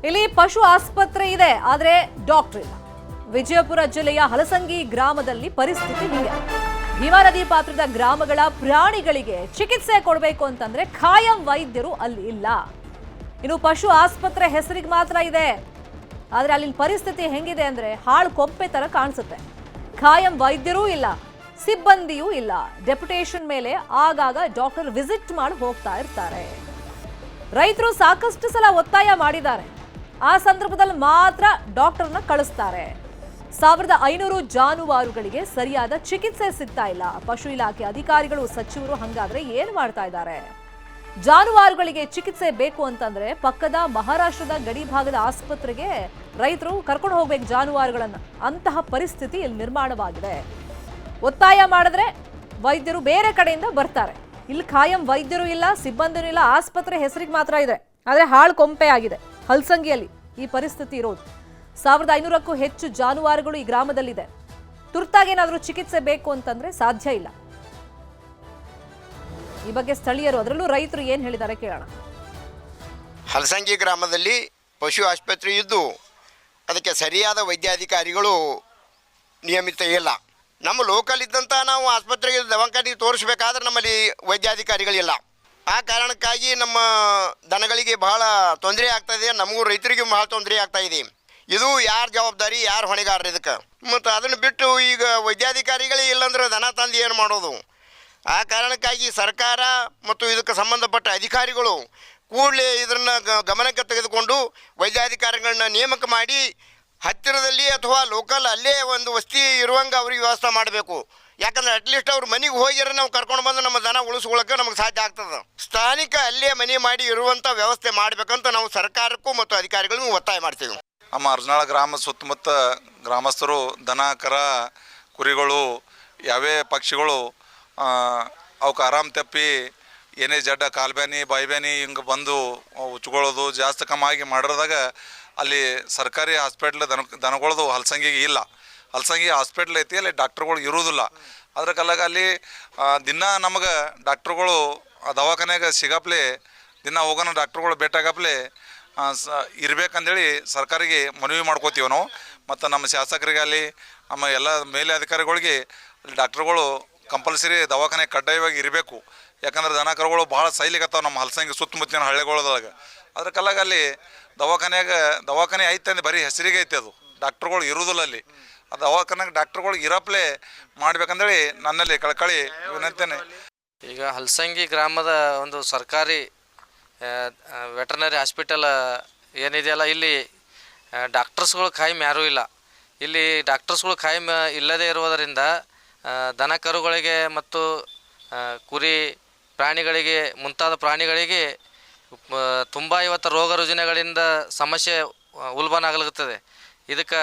ಇಲ್ಲಿ ಪಶು ಆಸ್ಪತ್ರೆ ಇದೆ, ಆದ್ರೆ ಡಾಕ್ಟರ್ ಇಲ್ಲ. ವಿಜಯಪುರ ಜಿಲ್ಲೆಯ ಹಲಸಂಗಿ ಗ್ರಾಮದಲ್ಲಿ ಪರಿಸ್ಥಿತಿ ಹೀಗೆ. ಭೀಮಾ ನದಿ ಪಾತ್ರದ ಗ್ರಾಮಗಳ ಪ್ರಾಣಿಗಳಿಗೆ ಚಿಕಿತ್ಸೆ ಕೊಡಬೇಕು ಅಂತಂದ್ರೆ ಖಾಯಂ ವೈದ್ಯರು ಅಲ್ಲಿ ಇಲ್ಲ. ಇನ್ನು ಪಶು ಆಸ್ಪತ್ರೆ ಹೆಸರಿಗೆ ಮಾತ್ರ ಇದೆ, ಆದ್ರೆ ಅಲ್ಲಿನ ಪರಿಸ್ಥಿತಿ ಹೆಂಗಿದೆ ಅಂದ್ರೆ ಹಾಳು ಕೊಂಪೆ ತರ ಕಾಣಿಸುತ್ತೆ. ಖಾಯಂ ವೈದ್ಯರೂ ಇಲ್ಲ, ಸಿಬ್ಬಂದಿಯೂ ಇಲ್ಲ. ಡೆಪ್ಯುಟೇಷನ್ ಮೇಲೆ ಆಗಾಗ ಡಾಕ್ಟರ್ ವಿಸಿಟ್ ಮಾಡಿ ಹೋಗ್ತಾ ಇರ್ತಾರೆ. ರೈತರು ಸಾಕಷ್ಟು ಸಲ ಒತ್ತಾಯ ಮಾಡಿದ್ದಾರೆ, ಆ ಸಂದರ್ಭದಲ್ಲಿ ಮಾತ್ರ ಡಾಕ್ಟರ್ನ ಕಳಿಸ್ತಾರೆ. 1500 ಜಾನುವಾರುಗಳಿಗೆ ಸರಿಯಾದ ಚಿಕಿತ್ಸೆ ಸಿಗ್ತಾ ಇಲ್ಲ. ಪಶು ಇಲಾಖೆ ಅಧಿಕಾರಿಗಳು, ಸಚಿವರು ಹಂಗಾದ್ರೆ ಏನ್ ಮಾಡ್ತಾ ಇದ್ದಾರೆ? ಜಾನುವಾರುಗಳಿಗೆ ಚಿಕಿತ್ಸೆ ಬೇಕು ಅಂತಂದ್ರೆ ಪಕ್ಕದ ಮಹಾರಾಷ್ಟ್ರದ ಗಡಿ ಭಾಗದ ಆಸ್ಪತ್ರೆಗೆ ರೈತರು ಕರ್ಕೊಂಡು ಹೋಗ್ಬೇಕು ಜಾನುವಾರುಗಳನ್ನ. ಅಂತಹ ಪರಿಸ್ಥಿತಿ ಇಲ್ಲಿ ನಿರ್ಮಾಣವಾಗಿದೆ. ಒತ್ತಾಯ ಮಾಡಿದ್ರೆ ವೈದ್ಯರು ಬೇರೆ ಕಡೆಯಿಂದ ಬರ್ತಾರೆ. ಇಲ್ಲಿ ಖಾಯಂ ವೈದ್ಯರು ಇಲ್ಲ, ಸಿಬ್ಬಂದಿನೂ ಇಲ್ಲ, ಆಸ್ಪತ್ರೆ ಹೆಸರಿಗೆ ಮಾತ್ರ ಇದೆ, ಆದ್ರೆ ಹಾಳು ಕೊಂಪೆ ಆಗಿದೆ. ಹಲಸಂಗಿಯಲ್ಲಿ ಈ ಪರಿಸ್ಥಿತಿ ಇರೋದು. 1500ಕ್ಕೂ ಹೆಚ್ಚು ಜಾನುವಾರುಗಳು ಈ ಗ್ರಾಮದಲ್ಲಿದೆ. ತುರ್ತಾಗಿ ಏನಾದರೂ ಚಿಕಿತ್ಸೆ ಬೇಕು ಅಂತಂದ್ರೆ ಸಾಧ್ಯ ಇಲ್ಲ. ಈ ಬಗ್ಗೆ ಸ್ಥಳೀಯರು, ಅದರಲ್ಲೂ ರೈತರು ಏನ್ ಹೇಳಿದ್ದಾರೆ ಕೇಳೋಣ. ಹಲಸಂಗಿ ಗ್ರಾಮದಲ್ಲಿ ಪಶು ಆಸ್ಪತ್ರೆ ಇದ್ದು ಅದಕ್ಕೆ ಸರಿಯಾದ ವೈದ್ಯಾಧಿಕಾರಿಗಳು ನಿಯಮಿತ ಇಲ್ಲ. ನಮ್ಮ ಲೋಕಲ್ ಇದ್ದಂಥ ನಾವು ಆಸ್ಪತ್ರೆಗೆ ದವಾಖಾನೆಗೆ ತೋರಿಸ್ಬೇಕಾದ್ರೆ ನಮ್ಮಲ್ಲಿ ವೈದ್ಯಾಧಿಕಾರಿಗಳಿಲ್ಲ. ಆ ಕಾರಣಕ್ಕಾಗಿ ನಮ್ಮ ದನಗಳಿಗೆ ಬಹಳ ತೊಂದರೆ ಆಗ್ತಾಯಿದೆ, ನಮಗೂ ರೈತರಿಗೂ ಬಹಳ ತೊಂದರೆ ಆಗ್ತಾಯಿದೆ. ಇದು ಯಾರ ಜವಾಬ್ದಾರಿ, ಯಾರು ಹೊಣೆಗಾರರು ಇದಕ್ಕೆ? ಮತ್ತು ಅದನ್ನು ಬಿಟ್ಟು ಈಗ ವೈದ್ಯಾಧಿಕಾರಿಗಳೇ ಇಲ್ಲಂದ್ರೆ ದನ ತಂದು ಏನು ಮಾಡೋದು? ಆ ಕಾರಣಕ್ಕಾಗಿ ಸರ್ಕಾರ ಮತ್ತು ಇದಕ್ಕೆ ಸಂಬಂಧಪಟ್ಟ ಅಧಿಕಾರಿಗಳು ಕೂಡಲೇ ಇದನ್ನು ಗಮನಕ್ಕೆ ತೆಗೆದುಕೊಂಡು ವೈದ್ಯಾಧಿಕಾರಿಗಳನ್ನ ನೇಮಕ ಮಾಡಿ ಹತ್ತಿರದಲ್ಲಿ ಅಥವಾ ಲೋಕಲ್ ಅಲ್ಲೇ ಒಂದು ವಸ್ತಿ ಇರುವಂಗೆ ಅವ್ರಿಗೆ ವ್ಯವಸ್ಥೆ ಮಾಡಬೇಕು. ಯಾಕಂದ್ರೆ ಅಟ್ಲೀಸ್ಟ್ ಅವ್ರ ಮನೆಗೆ ಹೋಗಿರೋ ನಾವು ಕರ್ಕೊಂಡು ಬಂದು ನಮ್ಮ ದನ ಉಳಿಸ್ಕೊಳ್ಳೋಕೆ ನಮಗೆ ಸಾಧ್ಯ ಆಗ್ತದೆ. ಸ್ಥಾನಿಕ ಅಲ್ಲೇ ಮನೆ ಮಾಡಿ ಇರುವಂಥ ವ್ಯವಸ್ಥೆ ಮಾಡಬೇಕಂತ ನಾವು ಸರ್ಕಾರಕ್ಕೂ ಮತ್ತು ಅಧಿಕಾರಿಗಳಿಗೂ ಒತ್ತಾಯ ಮಾಡ್ತೀವಿ. ನಮ್ಮ ಅರ್ಜನಾಳ ಗ್ರಾಮ ಸುತ್ತಮುತ್ತ ಗ್ರಾಮಸ್ಥರು ದನ ಕರ ಕುರಿಗಳು ಯಾವೇ ಪಕ್ಷಿಗಳು ಅವಕ್ಕೆ ಆರಾಮ್ ತಪ್ಪಿ ಏನೇ ಜಡ್ಡ ಕಾಲ್ಬ್ಯಾನಿ ಬಾಯಿಬ್ಯಾನಿ ಹಿಂಗೆ ಬಂದು ಉಚ್ಕೊಳ್ಳೋದು ಜಾಸ್ತಿ ಕಮ್ಮಾಗಿ ಮಾಡಿದಾಗ ಅಲ್ಲಿ ಸರ್ಕಾರಿ ಹಾಸ್ಪಿಟ್ಲ್ ದನಗಳದು ಹಲಸಂಗಿಗೆ ಇಲ್ಲ. ಹಲಸಂಗಿ ಹಾಸ್ಪಿಟ್ಲ್ ಐತಿ, ಅಲ್ಲಿ ಡಾಕ್ಟ್ರುಗಳು ಇರೋದಿಲ್ಲ. ಅದ್ರ ಕಲ್ಲಾಗ ಅಲ್ಲಿ ದಿನ ನಮಗೆ ಡಾಕ್ಟ್ರುಗಳು ದವಾಖಾನೆಗೆ ಸಿಗಪ್ಲೆ ದಿನ ಹೋಗೋಣ ಡಾಕ್ಟ್ರುಗಳು ಭೇಟಾಗಪ್ಲೆ ಇರಬೇಕಂದೇಳಿ ಸರ್ಕಾರಿಗೆ ಮನವಿ ಮಾಡ್ಕೋತೀವಿ ನಾವು. ಮತ್ತು ನಮ್ಮ ಶಾಸಕರಿಗೆ ಅಲ್ಲಿ ನಮ್ಮ ಎಲ್ಲ ಮೇಲೆ ಅಧಿಕಾರಿಗಳಿಗೆ ಅಲ್ಲಿ ಡಾಕ್ಟ್ರುಗಳು ಕಂಪಲ್ಸರಿ ದವಾಖಾನೆ ಕಡ್ಡಾಯವಾಗಿ ಇರಬೇಕು. ಯಾಕಂದ್ರೆ ದನ ಕರುಗಳು ಭಾಳ ಸೈಲಿಗತ್ತಾವ ನಮ್ಮ ಹಲಸಂಗಿ ಸುತ್ತಮುತ್ತಿನ ಹಳ್ಳಿಗಳದಾಗ. ಅದ್ರ ಕಲ್ಲಾಗ ಅಲ್ಲಿ ದವಾಖಾನೆ ಐತೆ ಅಂದ್ರೆ ಬರೀ ಹೆಸರಿಗೆ ಐತೆ, ಅದು ಡಾಕ್ಟ್ರುಗಳು ಇರೋದಿಲ್ಲ ಅಲ್ಲಿ. ಆ ದವಾಖಾನೆಗೆ ಡಾಕ್ಟ್ರುಗಳು ಇರಪ್ಲೆ ಮಾಡ್ಬೇಕಂದೇಳಿ ನನ್ನಲ್ಲಿ ಕಳಕಳಿ ವಿನಂತಿನೇ. ಈಗ ಹಲಸಂಗಿ ಗ್ರಾಮದ ಒಂದು ಸರ್ಕಾರಿ ವೆಟರ್ನರಿ ಹಾಸ್ಪಿಟಲ್ ಏನಿದೆಯಲ್ಲ, ಇಲ್ಲಿ ಡಾಕ್ಟರ್ಸ್ಗಳು ಖಾಯಂ ಯಾರೂ ಇಲ್ಲ. ಇಲ್ಲಿ ಡಾಕ್ಟರ್ಸ್ಗಳು ಖಾಯಂ ಇಲ್ಲದೇ ಇರುವುದರಿಂದ ದನ ಕರುಗಳಿಗೆ ಮತ್ತು ಕುರಿ ಪ್ರಾಣಿಗಳಿಗೆ ಮುಂತಾದ ಪ್ರಾಣಿಗಳಿಗೆ ತುಂಬ ಇವತ್ತು ರೋಗ ರುಜಿನಗಳಿಂದ ಸಮಸ್ಯೆ ಉಲ್ಬಣ ಇದಕ್ಕೆ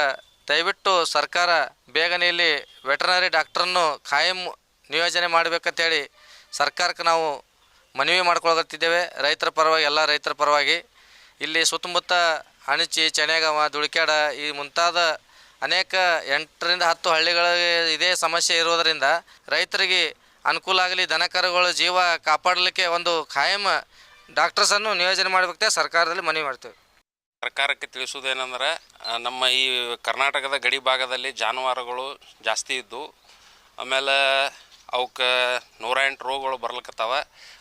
ದಯವಿಟ್ಟು ಸರ್ಕಾರ ಬೇಗನೆ ಇಲ್ಲಿ ವೆಟರ್ನರಿ ಡಾಕ್ಟ್ರನ್ನು ಖಾಯಂ ನಿಯೋಜನೆ ಮಾಡಬೇಕಂತೇಳಿ ಸರ್ಕಾರಕ್ಕೆ ನಾವು ಮನವಿ ಮಾಡ್ಕೊಳತ್ತಿದ್ದೇವೆ. ರೈತರ ಪರವಾಗಿ, ಎಲ್ಲ ರೈತರ ಪರವಾಗಿ. ಇಲ್ಲಿ ಸುತ್ತಮುತ್ತ ಅಣಚಿ, ಚೆನೆಗಾವ, ದುಳಿಕ್ಯಾಡ ಈ ಮುಂತಾದ ಅನೇಕ 8ರಿಂದ 10 ಹಳ್ಳಿಗಳಿಗೆ ಇದೇ ಸಮಸ್ಯೆ ಇರುವುದರಿಂದ ರೈತರಿಗೆ ಅನುಕೂಲ ಆಗಲಿ, ದನಕರುಗಳ ಜೀವ ಕಾಪಾಡಲಿಕ್ಕೆ ಒಂದು ಖಾಯಂ ಡಾಕ್ಟರ್ಸನ್ನು ನಿಯೋಜನೆ ಮಾಡಬೇಕಂತ ಸರ್ಕಾರದಲ್ಲಿ ಮನವಿ ಮಾಡ್ತೇವೆ. ಸರ್ಕಾರಕ್ಕೆ ತಿಳಿಸುವುದೇನೆಂದರೆ, ನಮ್ಮ ಈ ಕರ್ನಾಟಕದ ಗಡಿ ಭಾಗದಲ್ಲಿ ಜಾನುವಾರುಗಳು ಜಾಸ್ತಿ ಇದ್ದು ಆಮೇಲೆ ಅವಕ್ಕೆ 108 ರೋಗಗಳು ಬರ್ಲಿಕ್ಕತ್ತಾವ.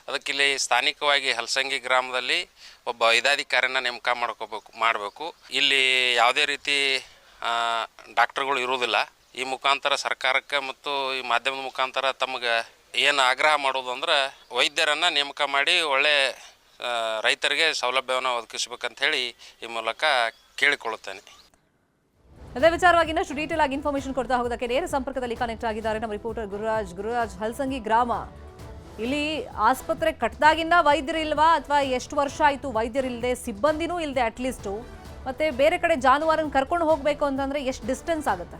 ಅದಕ್ಕೆ ಇಲ್ಲಿ ಸ್ಥಾನಿಕವಾಗಿ ಹಲಸಂಗಿ ಗ್ರಾಮದಲ್ಲಿ ಒಬ್ಬ ವೈದ್ಯಾಧಿಕಾರಿನ ನೇಮಕ ಮಾಡಬೇಕು. ಇಲ್ಲಿ ಯಾವುದೇ ರೀತಿ ಡಾಕ್ಟ್ರುಗಳು ಇರುವುದಿಲ್ಲ. ಈ ಮುಖಾಂತರ ಸರ್ಕಾರಕ್ಕೆ ಮತ್ತು ಈ ಮಾಧ್ಯಮದ ಮುಖಾಂತರ ತಮಗೆ ಏನು ಆಗ್ರಹ ಮಾಡೋದು ಅಂದ್ರೆ ವೈದ್ಯರನ್ನು ನೇಮಕ ಮಾಡಿ ಒಳ್ಳೆ ರೈತರಿಗೆ ಸೌಲಭ್ಯವನ್ನು ಒದಗಿಸಬೇಕಂತ ಹೇಳಿ ಈ ಮೂಲಕ ಕೇಳಿಕೊಳ್ಳುತ್ತೇನೆ. ಅದೇ ವಿಚಾರವಾಗಿ ಇನ್ನಷ್ಟು ಡೀಟೇಲ್ ಆಗಿ ಇನ್ಫಾರ್ಮೇಶನ್ ಕೊಡ್ತಾ ಹೋಗೋದಕ್ಕೆ ನೇರ ಸಂಪರ್ಕದಲ್ಲಿ ಕನೆಕ್ಟ್ ಆಗಿದ್ದಾರೆ ನಮ್ಮ ರಿಪೋರ್ಟರ್ ಗುರುರಾಜ್. ಹಲಸಂಗಿ ಗ್ರಾಮ, ಇಲ್ಲಿ ಆಸ್ಪತ್ರೆ ಕಟ್ಟದಾಗಿಂದ ವೈದ್ಯರು ಇಲ್ವಾ, ಅಥವಾ ಎಷ್ಟು ವರ್ಷ ಆಯಿತು ವೈದ್ಯರಿಲ್ಲದೆ, ಸಿಬ್ಬಂದಿನೂ ಇಲ್ಲದೆ ಅಟ್ಲೀಸ್ಟು? ಮತ್ತೆ ಬೇರೆ ಕಡೆ ಜಾನುವಾರನ್ನು ಕರ್ಕೊಂಡು ಹೋಗಬೇಕು ಅಂತಂದ್ರೆ ಎಷ್ಟು ಡಿಸ್ಟೆನ್ಸ್ ಆಗುತ್ತೆ?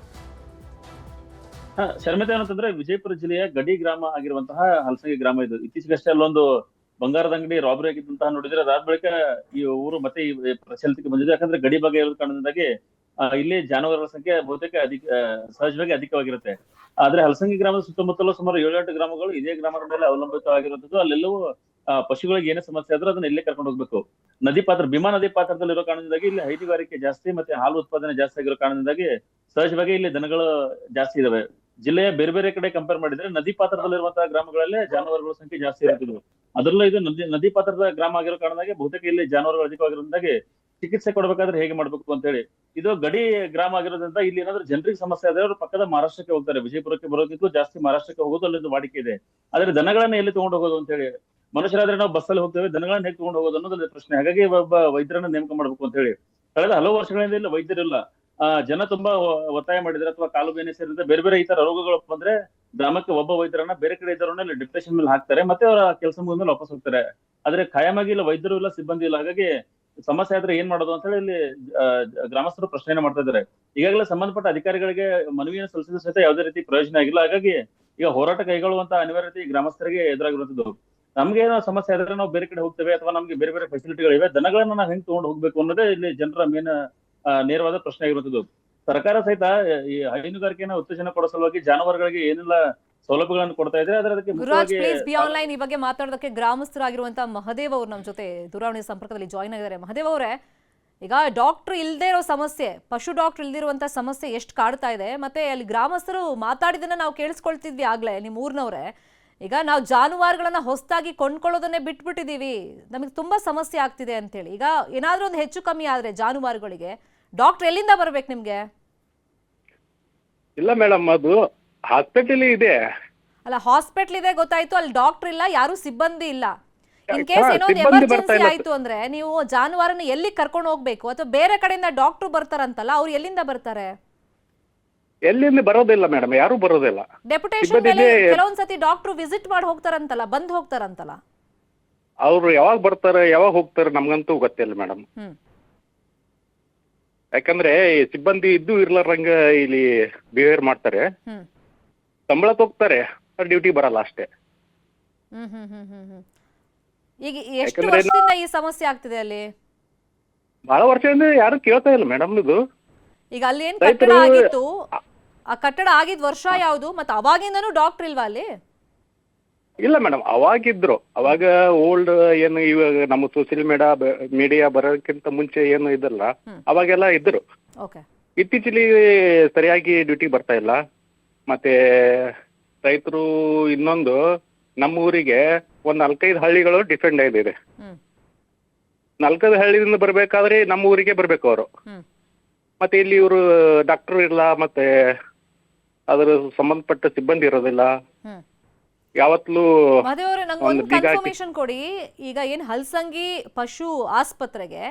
ಶರ್ಮಿತಾ, ಏನಂತಂದ್ರೆ ವಿಜಯಪುರ ಜಿಲ್ಲೆಯ ಗಡಿ ಗ್ರಾಮ ಆಗಿರುವಂತಹ ಹಲಸಂಗಿ ಗ್ರಾಮ ಇದು. ಇತ್ತೀಚೆಗಷ್ಟೇ ಅಲ್ಲೊಂದು ಬಂಗಾರದ ಅಂಗಡಿ ರಾಬರಿ ಆಗಿದ್ದಂತಹ ನೋಡಿದ್ರೆ ಅದಾದ ಬಳಿಕ ಈ ಊರು ಮತ್ತೆ ಈ ಪ್ರಚಲಿತಕ್ಕೆ ಬಂದಿದೆ. ಯಾಕಂದ್ರೆ ಗಡಿ ಭಾಗ ಇರೋದ ಕಾರಣದಿಂದಾಗಿ ಇಲ್ಲಿ ಜಾನುವಾರುಗಳ ಸಂಖ್ಯೆ ಬಹುತೇಕ ಸಹಜವಾಗಿ ಅಧಿಕವಾಗಿರುತ್ತೆ. ಆದ್ರೆ ಹಲಸಂಗಿ ಗ್ರಾಮದ ಸುತ್ತಮುತ್ತಲೂ ಸುಮಾರು 7-8 ಗ್ರಾಮಗಳು ಇದೇ ಗ್ರಾಮದ ಮೇಲೆ ಅವಲಂಬಿತವಾಗಿರುವಂತದ್ದು. ಅಲ್ಲೆಲ್ಲವೂ ಪಶುಗಳಿಗೆ ಏನೇ ಸಮಸ್ಯೆ ಆದ್ರೂ ಅದನ್ನ ಇಲ್ಲೇ ಕರ್ಕೊಂಡು ಹೋಗ್ಬೇಕು. ನದಿ ಪಾತ್ರ ಭೀಮಾ ನದಿ ಪಾತ್ರದಲ್ಲಿ ಇರೋ ಕಾರಣದಿಂದಾಗಿ ಇಲ್ಲಿ ಹೈನುಗಾರಿಕೆ ಜಾಸ್ತಿ ಮತ್ತೆ ಹಾಲು ಉತ್ಪಾದನೆ ಜಾಸ್ತಿ ಆಗಿರೋ ಕಾರಣದಿಂದಾಗಿ ಸಹಜವಾಗಿ ಇಲ್ಲಿ ದನಗಳು ಜಾಸ್ತಿ ಇದಾವೆ. ಜಿಲ್ಲೆಯ ಬೇರೆ ಬೇರೆ ಕಡೆ ಕಂಪೇರ್ ಮಾಡಿದ್ರೆ ನದಿ ಪಾತ್ರದಲ್ಲಿರುವಂತಹ ಗ್ರಾಮಗಳಲ್ಲೇ ಜಾನುವಾರುಗಳ ಸಂಖ್ಯೆ ಜಾಸ್ತಿ ಇರುತ್ತಿದ್ವು. ಅದರಲ್ಲೂ ಇದು ನದಿ ಪಾತ್ರದ ಗ್ರಾಮ ಆಗಿರೋ ಕಾರಣದಾಗಿ ಬಹುತೇಕ ಇಲ್ಲಿ ಜಾನುವಾರುಗಳು ಅಧಿಕವಾಗಿರೋದ್ರಿಂದಾಗಿ ಚಿಕಿತ್ಸೆ ಕೊಡ್ಬೇಕಾದ್ರೆ ಹೇಗೆ ಮಾಡ್ಬೇಕು ಅಂತ ಹೇಳಿ. ಇದು ಗಡಿ ಗ್ರಾಮ ಆಗಿರೋದ್ರಿಂದ ಇಲ್ಲಿ ಏನಾದ್ರೂ ಜನರಿಗೆ ಸಮಸ್ಯೆ ಆದ್ರೆ ಅವರು ಪಕ್ಕದ ಮಹಾರಾಷ್ಟ್ರಕ್ಕೆ ಹೋಗ್ತಾರೆ. ವಿಜಯಪುರಕ್ಕೆ ಬರೋದಕ್ಕೂ ಜಾಸ್ತಿ ಮಹಾರಾಷ್ಟ್ರಕ್ಕೆ ಹೋಗೋದು ಅಲ್ಲಿಂದ ವಾಡಿಕೆ ಇದೆ. ಆದ್ರೆ ದನಗಳನ್ನ ಎಲ್ಲಿ ತಗೊಂಡು ಹೋಗೋದು ಅಂತ ಹೇಳಿ, ಮನುಷ್ಯರಾದ್ರೆ ನಾವು ಬಸ್ಸಲ್ಲಿ ಹೋಗ್ತೇವೆ, ದನಗಳನ್ನ ಹೇಗೆ ತಗೊಂಡು ಹೋಗೋದು ಅನ್ನೋದು ಪ್ರಶ್ನೆ. ಹಾಗಾಗಿ ಒಬ್ಬ ವೈದ್ಯರನ್ನ ನೇಮಕ ಮಾಡ್ಬೇಕು ಅಂತ ಹೇಳಿ ಕಳೆದ ಹಲವು ವರ್ಷಗಳಿಂದ ಇಲ್ಲಿ ವೈದ್ಯರಿಲ್ಲ. ಜನ ತುಂಬಾ ಒತ್ತಾಯ ಮಾಡಿದ್ರೆ ಅಥವಾ ಕಾಲು ಬೇನೆ ಸೇರಿದ್ರೆ ಬೇರೆ ಬೇರೆ ಈ ತರ ರೋಗಗಳು ಬಂದ್ರೆ ಗ್ರಾಮಕ್ಕೆ ಒಬ್ಬ ವೈದ್ಯರನ್ನ ಬೇರೆ ಕಡೆ ಇದ್ದವರನ್ನ ಡಿಪ್ರೆಷನ್ ಮೇಲೆ ಹಾಕ್ತಾರೆ, ಮತ್ತೆ ಅವರ ಕೆಲಸ ಮುಗಿದ್ಮೇಲೆ ವಾಪಸ್ ಹೋಗ್ತಾರೆ. ಆದ್ರೆ ಖಾಯಮಾಗಿ ಇಲ್ಲ ವೈದ್ಯರು ಇಲ್ಲ, ಸಿಬ್ಬಂದಿ ಇಲ್ಲ. ಹಾಗಾಗಿ ಸಮಸ್ಯೆ ಆದ್ರೆ ಏನ್ ಮಾಡೋದು ಅಂತ ಹೇಳಿ ಇಲ್ಲಿ ಗ್ರಾಮಸ್ಥರು ಪ್ರಶ್ನೆಯನ್ನ ಮಾಡ್ತಾ ಇದ್ದಾರೆ. ಈಗಾಗಲೇ ಸಂಬಂಧಪಟ್ಟ ಅಧಿಕಾರಿಗಳಿಗೆ ಮನವಿಯನ್ನು ಸಲ್ಲಿಸಿದ ಸಹಿತ ಯಾವುದೇ ರೀತಿ ಪ್ರಯೋಜನ ಆಗಿಲ್ಲ. ಹಾಗಾಗಿ ಈಗ ಹೋರಾಟ ಕೈಗೊಳ್ಳುವಂತ ಅನಿವಾರ್ಯತೆ ಈ ಗ್ರಾಮಸ್ಥರಿಗೆ ಎದುರಾಗಿರುವಂತದ್ದು. ನಮ್ಗೆ ಏನೋ ಸಮಸ್ಯೆ ಆದ್ರೆ ನಾವು ಬೇರೆ ಕಡೆ ಹೋಗ್ತೇವೆ ಅಥವಾ ನಮ್ಗೆ ಬೇರೆ ಬೇರೆ ಫೆಸಿಲಿಟಿಗಳಿವೆ, ದನಗಳನ್ನ ನಾವು ಹೆಂಗ್ ತಗೊಂಡು ಹೋಗ್ಬೇಕು ಅನ್ನೋದೇ ಇಲ್ಲಿ ಜನರ ಮೇನ್ ನೇರವಾದ ಪ್ರಶ್ನೆ ಆಗಿರುವಂತದ್ದು. ಸರ್ಕಾರ ಸಹಿತ ಈ ಹೈನುಗಾರಿಕೆಯನ್ನು ಉತ್ತೇಜನ ಕೊಡೋ ಸಲುವಾಗಿ ಜಾನುವಾರುಗಳಿಗೆ ಏನೆಲ್ಲ ಸೌಲಭ್ಯಗಳನ್ನು ಕೊಡ್ತಾ ಇದೆ, ಆದ್ರೆ ಅದಕ್ಕೆ ಗುರುರಾಜ್ ಪ್ಲೀಸ್ ಬಿ ಆನ್ಲೈನ್ ಈ ಬಗ್ಗೆ ಮಾತಾಡೋದಕ್ಕೆ ಗ್ರಾಮಸ್ಥರಾಗಿರುವಂತಹ ಮಹದೇವ್ ಅವರು ನಮ್ಮ ಜೊತೆ ದೂರವಾಣಿ ಸಂಪರ್ಕದಲ್ಲಿ ಜಾಯ್ನ್ ಆಗಿದ್ದಾರೆ. ಮಹದೇವ್ ಅವರೇ, ಈಗ ಡಾಕ್ಟರ್ ಇಲ್ಲದೆ ಇರೋ ಸಮಸ್ಯೆ, ಪಶು ಡಾಕ್ಟರ್ ಇಲ್ದಿರುವಂತ ಸಮಸ್ಯೆ ಎಷ್ಟು ಕಾಡ್ತಾ ಇದೆ, ಮತ್ತೆ ಅಲ್ಲಿ ಗ್ರಾಮಸ್ಥರು ಮಾತಾಡಿದನ್ನ ನಾವು ಕೇಳಿಸ್ಕೊಳ್ತಿದ್ವಿ ಆಗ್ಲೇ ನಿಮ್ಮ ಊರ್ನವ್ರೆ. ಈಗ ನಾವು ಜಾನುವಾರುಗಳನ್ನ ಹೊಸದಾಗಿ ಕೊಂಡ್ಕೊಳ್ಳೋದನ್ನೇ ಬಿಟ್ಬಿಟ್ಟಿದೀವಿ, ನಮಗೆ ತುಂಬಾ ಸಮಸ್ಯೆ ಆಗ್ತಿದೆ ಅಂತೇಳಿ. ಈಗ ಏನಾದ್ರೂ ಒಂದು ಹೆಚ್ಚು ಕಮ್ಮಿ ಆದ್ರೆ ಜಾನುವಾರುಗಳಿಗೆ ಡಾಕ್ಟರ್ ಎಲ್ಲಿಂದ ಬರ್ಬೇಕು ನಿಮ್ಗೆ? ಇಲ್ಲ ಮೇಡಮ್, ಅದು ಹಾಸ್ಪಿಟಲ್ ಇದೆ. ಅಲ್ಲ, ಹಾಸ್ಪಿಟಲ್ ಇದೆ ಗೊತ್ತಾಯ್ತು, ಅಲ್ಲಿ ಡಾಕ್ಟರ್ ಇಲ್ಲ, ಯಾರು ಸಿಬ್ಬಂದಿ ಇಲ್ಲ. ಇನ್ ಕೇಸ್ ಏನೋ ಒಂದು ಸಿಬ್ಬಂದಿ ಬರ್ತಾ ಎಮರ್ಜೆನ್ಸಿ ಇಲ್ಲ. ಆಯ್ತು ಅಂದ್ರೆ ನೀವು ಜಾನುವಾರನ್ನ ಎಲ್ಲಿ ಕರ್ಕೊಂಡು ಹೋಗ್ಬೇಕು? ಅಥವಾ ಬೇರೆ ಕಡೆಯಿಂದ ಡಾಕ್ಟರ್ ಬರ್ತಾರಂತಲ್ಲ, ಅವ್ರು ಎಲ್ಲಿಂದ ಬರ್ತಾರೆ? ಎಲ್ಲಿಂದ ಬರೋದಿಲ್ಲ ಮೇಡಮ್, ಯಾರು ಬರೋದಿಲ್ಲ. ಡೆಪ್ಯುಟೇಷನ್ ಸಿಬ್ಬಂದಿ ಮೇಲೆ ಇದೆ. ಕೆಲವೊಂದ್ಸತಿ ಡಾಕ್ಟರ್ ವಿಸಿಟ್ ಮಾಡಿ ಹೋಗ್ತಾರಂತಲ್ಲ, ಬಂದ್ ಹೋಗ್ತಾರಂತಲ್ಲ. ಅವ್ರು ಯಾವಾಗ ಬರ್ತಾರೆ ಯಾವಾಗ ಹೋಗ್ತಾರೆ ನಮ್ಗಂತೂ ಗೊತ್ತಿಲ್ಲ ಮೇಡಮ್. ಹ್ಮ್ ಯಾಕಂದ್ರೆ ಈ ಸಿಬ್ಬಂದಿ ಇದ್ದು ಇರ್ಲಾರಂಗ ಇಲ್ಲಿ ಬಿಹೇವಿಯರ್ ಮಾಡ್ತಾರೆ. ಹ್ಮ್ ಸಂಬಳ ಹೋಗ್ತಾರೆ, ಡ್ಯೂಟಿ ಬರಲ್ಲ ಅಷ್ಟೇ. ಹ್ಮ್ ಹ್ಮ್ ಹ್ಮ್ ಹ್ಮ್ ಹ್ಮ್ ಈಗ ಎಷ್ಟು ಯಾಕಂದ್ರೆ ವರ್ಷದಿಂದ ಈ ಸಮಸ್ಯೆ ಆಗ್ತಿದೆ ಅಲ್ಲಿ? ಬಹಳ ವರ್ಷದಿಂದ ಯಾರು ಕೇಳ್ತಾ ಇಲ್ಲ ಮೇಡಮ್. ಇದು ಈಗ ಅಲ್ಲಿ ಏನ್ ಕಟ್ಟಡ ರೈತರು- ಆಗಿತ್ತು, ಆ ಕಟ್ಟಡ ಆಗಿದ್ ವರ್ಷ ಯಾವುದು, ಮತ್ತೆ ಅವಾಗಿಂದನೂ ಡಾಕ್ಟರ್ ಇಲ್ವಾ ಅಲ್ಲಿ? ಇಲ್ಲ ಮೇಡಮ್, ಅವಾಗಿದ್ರು. ಅವಾಗ ಓಲ್ಡ್ ಏನು ಇವಾಗ ನಮ್ಮ ಸೋಷಿಯಲ್ ಮೀಡಿಯಾ ಬರೋಕ್ಕಿಂತ ಮುಂಚೆ ಏನು ಇದಲ್ಲ, ಅವಾಗೆಲ್ಲ ಇದ್ರು. ಓಕೆ. ಇತ್ತೀಚೆಗೆ ಸರಿಯಾಗಿ ಡ್ಯೂಟಿ ಬರ್ತಾ ಇಲ್ಲ. ಮತ್ತೆ ರೈತರು ಇನ್ನೊಂದು, ನಮ್ಮ ಊರಿಗೆ ಒಂದ್ 4-5 ಹಳ್ಳಿಗಳು ಡಿಫೆಂಡ್ ಇದೆ. ಹ್ಮ್ 4-5 ಹಳ್ಳಿಯಿಂದ ಬರ್ಬೇಕಾದ್ರೆ ನಮ್ಮ ಊರಿಗೆ ಬರ್ಬೇಕು ಅವರು. ಹ್ಮ್ ಮತ್ತೆ ಇಲ್ಲಿ ಇವರು ಡಾಕ್ಟರ್ ಇಲ್ಲ, ಮತ್ತೆ ಅದರ ಸಂಬಂಧಪಟ್ಟ ಸಿಬ್ಬಂದಿ ಇರೋದಿಲ್ಲ. ಹ್ಮ್ ಯಾವತ್ತೂ ಮಹದೇವ್ ಅವರೇ, ನಂಗೆ ಒಂದು ಕನ್ಫರ್ಮೇಶನ್ ಕೊಡಿ. ಈಗ ಏನ್ ಹಲಸಂಗಿ ಪಶು ಆಸ್ಪತ್ರೆಗೆ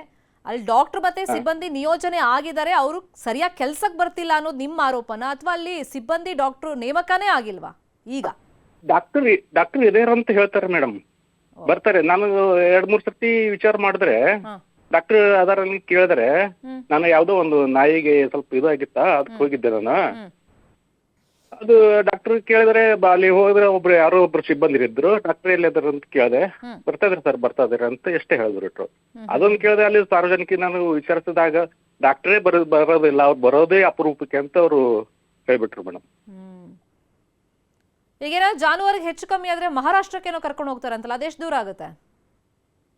ಅಲ್ಲಿ ಡಾಕ್ಟರ್ ಮತ್ತೆ ಸಿಬ್ಬಂದಿ ನಿಯೋಜನೆ ಆಗಿದ್ದಾರೆ, ಅವರು ಸರಿಯಾಗಿ ಕೆಲ್ಸಕ್ಕೆ ಬರ್ತಿಲ್ಲ ಅನ್ನೋದು ನಿಮ್ಮ ಆರೋಪನ, ಅಥವಾ ಅಲ್ಲಿ ಸಿಬ್ಬಂದಿ ಡಾಕ್ಟರ್ ನೇಮಕನೇ ಆಗಿಲ್ವಾ ಈಗ? ಡಾಕ್ಟರ್ ಇದಾರೆ ಅಂತ ಹೇಳ್ತಾರೆ ಮೇಡಮ್, ಬರ್ತಾರೆ. ನಾನು 2-3 ಸರ್ತಿ ವಿಚಾರ ಮಾಡಿದ್ರೆ ಡಾಕ್ಟರ್ ಅದಾರ ಕೇಳಿದ್ರೆ, ನಾನು ಯಾವ್ದೋ ಒಂದು ನಾಯಿಗೆ ಸ್ವಲ್ಪ ಇದಾಗಿತ್ತ, ಅದಕ್ಕೆ ಹೋಗಿದ್ದೆ ನಾನು. ಅದು ಡಾಕ್ಟರ್ ಕೇಳಿದ್ರೆ ಅಲ್ಲಿ ಹೋದ್ರೆ ಯಾರೋ ಒಬ್ರು ಸಿಬ್ಬಂದಿ ಇದ್ರು. ಡಾಕ್ಟರ್ ಎಲ್ಲಿದ್ದಾರೆ ಅಂತ ಕೇಳಿದೆ, ಬರ್ತಾ ಇದ್ರಿ ಸರ್ ಬರ್ತಾ ಇದಾರೆ ಅಂತ ಎಷ್ಟೇ ಹೇಳಿದ್ರು. ಅದೊಂದು ಕೇಳಿದೆ. ಅಲ್ಲಿ ಸಾರ್ವಜನಿಕ ನಾನು ವಿಚಾರಿಸಿದಾಗ ಡಾಕ್ಟರೇ ಬರೋದಿಲ್ಲ, ಅವ್ರು ಬರೋದೇ ಅಪರೂಪಕ್ಕೆ ಅಂತ ಅವರು ಹೇಳ್ಬಿಟ್ರು ಮೇಡಮ್. ಈಗೇನೋ ಜಾನುವಾರಿಗೆ ಹೆಚ್ಚು ಕಮ್ಮಿ ಆದ್ರೆ ಮಹಾರಾಷ್ಟ್ರಕ್ಕೆ ಏನೋ ಕರ್ಕೊಂಡು ಹೋಗ್ತಾರಂತಲ್ಲ, ಅದೆಷ್ಟು ದೂರ ಆಗುತ್ತೆ?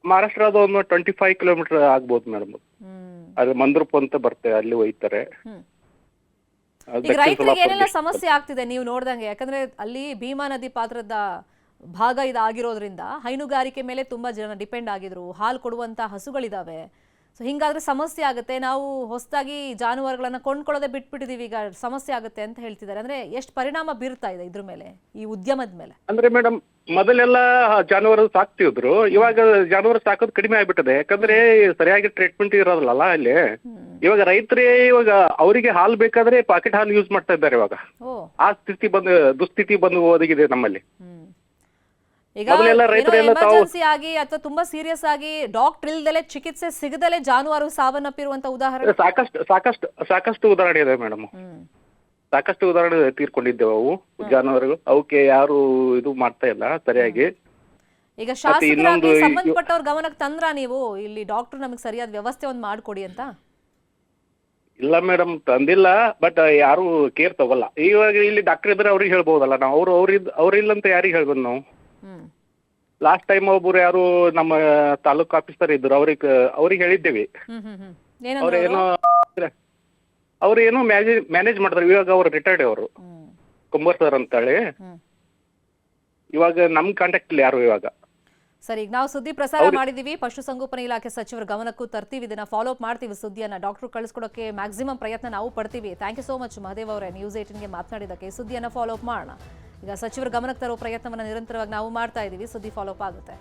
ಮಹಾರಾಷ್ಟ್ರ ಅದು ಒಂದು 25 ಕಿಲೋಮೀಟರ್ ಆಗ್ಬೋದು ಮೇಡಮ್. ಅದು ಮಂದ್ರೂಪ್ ಅಂತ ಬರ್ತೇವೆ, ಅಲ್ಲಿ ಒಯ್ತಾರೆ. ಈಗ ರೈತರಿಗೆ ಏನೆಲ್ಲ ಸಮಸ್ಯೆ ಆಗ್ತಿದೆ ನೀವು ನೋಡ್ದಂಗೆ? ಯಾಕಂದ್ರೆ ಅಲ್ಲಿ ಭೀಮಾ ನದಿ ಪಾತ್ರದ ಭಾಗ ಇದಾಗಿರೋದ್ರಿಂದ ಹೈನುಗಾರಿಕೆ ಮೇಲೆ ತುಂಬಾ ಜನ ಡಿಪೆಂಡ್ ಆಗಿದ್ರು, ಹಾಲು ಕೊಡುವಂತ ಹಸುಗಳಿದಾವೆ. ಸೊ ಹಿಂಗಾದ್ರೆ ಸಮಸ್ಯೆ ಆಗುತ್ತೆ, ನಾವು ಹೊಸದಾಗಿ ಜಾನುವಾರುಗಳನ್ನ ಕೊಂಡ್ಕೊಳ್ಳೋದೇ ಬಿಟ್ಬಿಟ್ಟಿದೀವಿ, ಈಗ ಸಮಸ್ಯೆ ಆಗುತ್ತೆ ಅಂತ ಹೇಳ್ತಿದ್ದಾರೆ. ಅಂದ್ರೆ ಎಷ್ಟು ಪರಿಣಾಮ ಬೀರ್ತಾ ಇದೆ ಇದ್ರ ಮೇಲೆ, ಈ ಉದ್ಯಮದ ಮೇಲೆ? ಅಂದ್ರೆ ಮೇಡಮ್, ಮೊದಲೆಲ್ಲ ಜಾನುವಾರು ಸಾಕ್ತಿದ್ರು, ಇವಾಗ ಜಾನುವಾರು ಸಾಕೋದು ಕಡಿಮೆ ಆಗ್ಬಿಟ್ಟದೆ. ಯಾಕಂದ್ರೆ ಸರಿಯಾಗಿ ಟ್ರೀಟ್ಮೆಂಟ್ ಇರೋದಿಲ್ಲ ಅಲ್ಲಿ. ಇವಾಗ ರೈತರೇ ಇವಾಗ ಅವರಿಗೆ ಹಾಲು ಬೇಕಾದ್ರೆ ಪಾಕೆಟ್ ಹಾಲು ಯೂಸ್ ಮಾಡ್ತಾ ಇದ್ದಾರೆ ಇವಾಗ. ಆ ದುಸ್ಥಿತಿ ಬಂದು ಒದಗಿದೆ ನಮ್ಮಲ್ಲಿ. ಈಗ ಎಮರ್ಜೆನ್ಸಿ ಆಗಿ ಅಥವಾ ತುಂಬಾ ಸೀರಿಯಸ್ ಆಗಿ ಡಾಕ್ಟರ್ ಇಲ್ದಲೆ ಚಿಕಿತ್ಸೆ ಸಿಗದಲೆ ಜಾನುವಾರು ಸಾವನ್ನಪ್ಪಿರುವಂತ ಉದಾಹರಣೆ ಸಾಕಷ್ಟು ಉದಾಹರಣೆ ಇದೆ ಮೇಡಮ್. ಸಾಕಷ್ಟು ಉದಾಹರಣೆ ತೀರ್ಕೊಂಡಿದ್ದೇವೆ ಅವು ಜಾನುವಾರುಗಳು. ಅವಕ್ಕೆ ಯಾರು ಇದು ಮಾಡ್ತಾ ಇಲ್ಲ ಸರಿಯಾಗಿ. ಈಗ ಶಾಸಕರಾಗಿ ಸಂಬಂಧಪಟ್ಟವ್ರ ಗಮನಕ್ಕೆ ತಂದ್ರ ನೀವು ಇಲ್ಲಿ ಡಾಕ್ಟರ್ ನಮಗೆ ಸರಿಯಾದ ವ್ಯವಸ್ಥೆ ಒಂದು ಮಾಡ್ಕೊಡಿ ಅಂತ? ಇಲ್ಲ ಮೇಡಮ್, ತಂದಿಲ್ಲ. ಬಟ್ ಯಾರು ಕೇರ್ ತಗೋಲ್ಲ. ಇವಾಗ ಇಲ್ಲಿ ಡಾಕ್ಟರ್ ಇದ್ರೆ ಅವ್ರಿಗೆ ಹೇಳ್ಬೋದಲ್ಲ ನಾವು. ಅವ್ರಿಲ್ಲ ಅಂತ ಯಾರಿಗೆ ಹೇಳ್ಬೋದು ನಾವು? ಲಾಸ್ಟ್ ಟೈಮ್ ಒಬ್ರು ಯಾರು ನಮ್ಮ ತಾಲೂಕ್ ಆಫೀಸರ್ ಇದ್ರು, ಅವ್ರಿಗೆ ಹೇಳಿದ್ದೇವೆ. ಅವ್ರೇನೋ ಮ್ಯಾನೇಜ್ ಮಾಡಿದ್ರು. ಇವಾಗ ಅವ್ರು ರಿಟೈರ್ಡ್ ಅವರು ಕುಂಬರ್ ಸರ್ ಅಂತೇಳಿ. ಇವಾಗ ನಮ್ ಕಾಂಟ್ಯಾಕ್ಟ್ ಇಲ್ಲ ಯಾರು ಇವಾಗ. ಸರಿ, ಈಗ ನಾವು ಸುದ್ದಿ ಪ್ರಸಾರ ಮಾಡಿದೀವಿ, ಪಶುಸಂಗೋಪನಾ ಇಲಾಖೆ ಸಚಿವರ ಗಮನಕ್ಕೂ ತರ್ತೀವಿ, ಇದನ್ನ ಫಾಲೋ ಅಪ್ ಮಾಡ್ತೀವಿ. ಸುದ್ದಿಯನ್ನ ಡಾಕ್ಟರ್ ಕಳಿಸ್ಕೊಡೋಕೆ ಮ್ಯಾಕ್ಸಿಮಮ್ ಪ್ರಯತ್ನ ನಾವು ಪಡ್ತೀವಿ. Thank you so much Mahadev ಅವರೇ, ನ್ಯೂಸ್ 18ಗೆ ಮಾತನಾಡಿದ್ದಕ್ಕೆ. ಸುದ್ದಿಯನ್ನ ಫಾಲೋ ಅಪ್ ಮಾಡೋಣ. ಈಗ ಸಚಿವರ ಗಮನಕ್ಕೆ ತರೋ ಪ್ರಯತ್ನವನ್ನ ನಿರಂತರವಾಗಿ ನಾವು ಮಾಡ್ತಾ ಇದ್ದೀವಿ. ಸುದ್ದಿ ಫಾಲೋ ಅಪ್ ಆಗುತ್ತೆ.